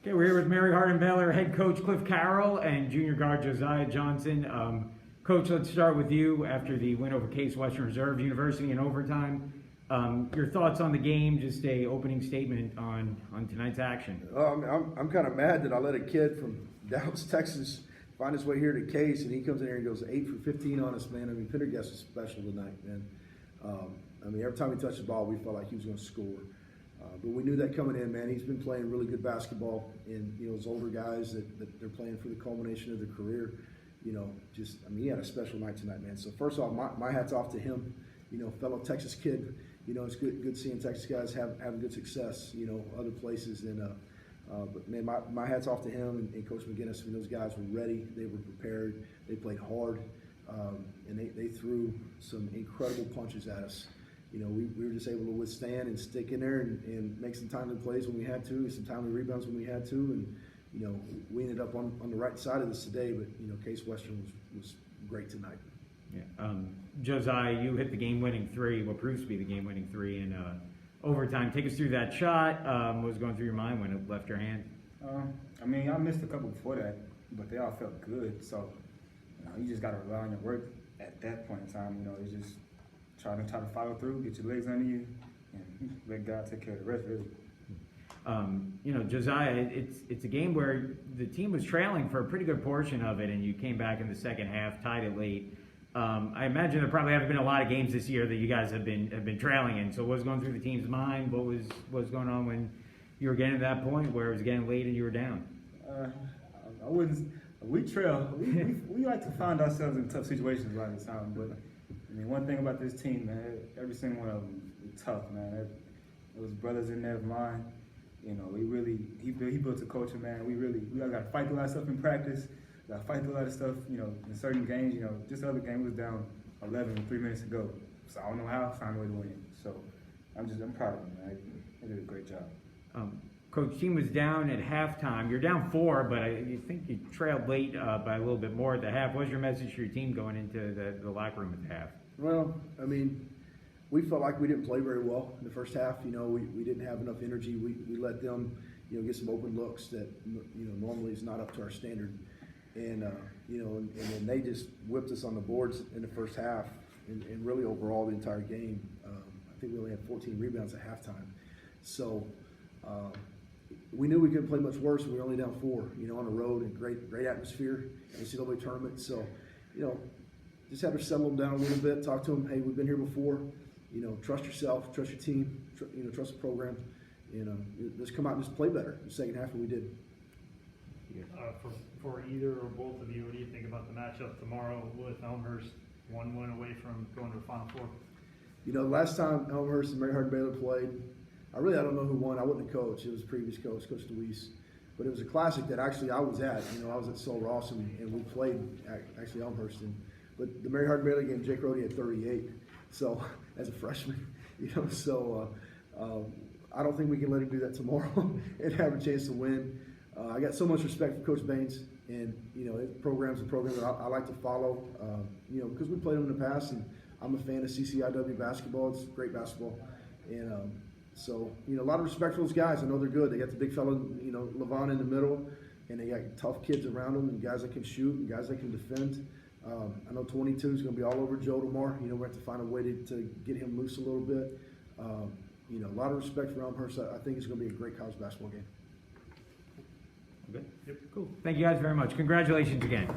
Okay, we're here with Mary Hardin-Baylor head coach Clif Carroll and junior guard Josiah Johnson. Coach, let's start with you after the win over Case Western Reserve University in overtime. Your thoughts on the game, just a opening statement on tonight's action. I'm kind of mad that I let a kid from Dallas, Texas find his way here to Case, and he comes in here and goes 8 for 15 on us, man. I mean, Pendergast was special tonight, man. I mean, every time he touched the ball, we felt like he was going to score. But we knew that coming in, man. He's been playing really good basketball, and those older guys that they're playing for the culmination of their career. I mean, he had a special night tonight, man. So first off, my hat's off to him. Fellow Texas kid. It's good seeing Texas guys having good success. Other places, and but man, my hat's off to him and Coach McGinnis. I mean, those guys were ready. They were prepared. They played hard, and they threw some incredible punches at us. We were just able to withstand and stick in there and make some timely plays when we had to, some timely rebounds when we had to, and we ended up on the right side of this today. But Case Western was great tonight. Yeah. Josiah, you hit the game-winning three, what proves to be the game-winning three in overtime. Take us through that shot. What was going through your mind when it left your hand? I mean, I missed a couple before that, but they all felt good. So you just got to rely on your work at that point in time. It's just try to follow through, get your legs under you, and let God take care of the rest, really. Josiah, it's a game where the team was trailing for a pretty good portion of it, and you came back in the second half, tied it late. I imagine there probably haven't been a lot of games this year that you guys have been trailing in. So what was going through the team's mind? What was going on when you were getting to that point where it was getting late and you were down? I wouldn't. We trail. We like to find ourselves in tough situations a lot of the time, but I mean, one thing about this team, man, every single one of them was tough, man. Those brothers in there of mine, he built a culture, man. We got to fight through a lot of stuff in practice. Got to fight through a lot of stuff, in certain games. This other game was down 11 3 minutes ago, so I don't know how I found a way to win. So I'm proud of them, man. They did a great job. Coach, team was down at halftime. You're down 4, but you think you trailed late by a little bit more at the half. What was your message to your team going into the locker room at the half? Well, I mean, we felt like we didn't play very well in the first half. We didn't have enough energy. We let them, get some open looks that, normally is not up to our standard. And, and then they just whipped us on the boards in the first half and really overall the entire game. I think we only had 14 rebounds at halftime. So we knew we couldn't play much worse. We were only down 4, on the road, and great atmosphere, NCAA tournament. So, just had to settle them down a little bit, talk to them, hey, we've been here before, trust yourself, trust your team, trust the program, just come out and just play better in the second half, and we did. For either or both of you, what do you think about the matchup tomorrow with Elmhurst, 1 win away from going to the Final Four? The last time Elmhurst and Mary Hardin-Baylor played, I don't know who won. I wasn't a coach. It was the previous coach, Coach DeWeese. But it was a classic that actually I was at. I was at Sol Ross, and we played actually Elmhurst. But the Mary Hardin-Baylor game, Jake Rhodey had 38. So as a freshman, so I don't think we can let him do that tomorrow and have a chance to win. I got so much respect for Coach Baines, and his program's a program that I like to follow. Because we played him in the past, and I'm a fan of CCIW basketball. It's great basketball, and so a lot of respect for those guys. I know they're good. They got the big fella, Levon in the middle, and they got tough kids around them, and guys that can shoot, and guys that can defend. I know 22 is going to be all over Joe tomorrow. We have to find a way to get him loose a little bit. A lot of respect for Elmhurst. I think it's going to be a great college basketball game. Okay. Yep. Cool. Thank you guys very much. Congratulations again.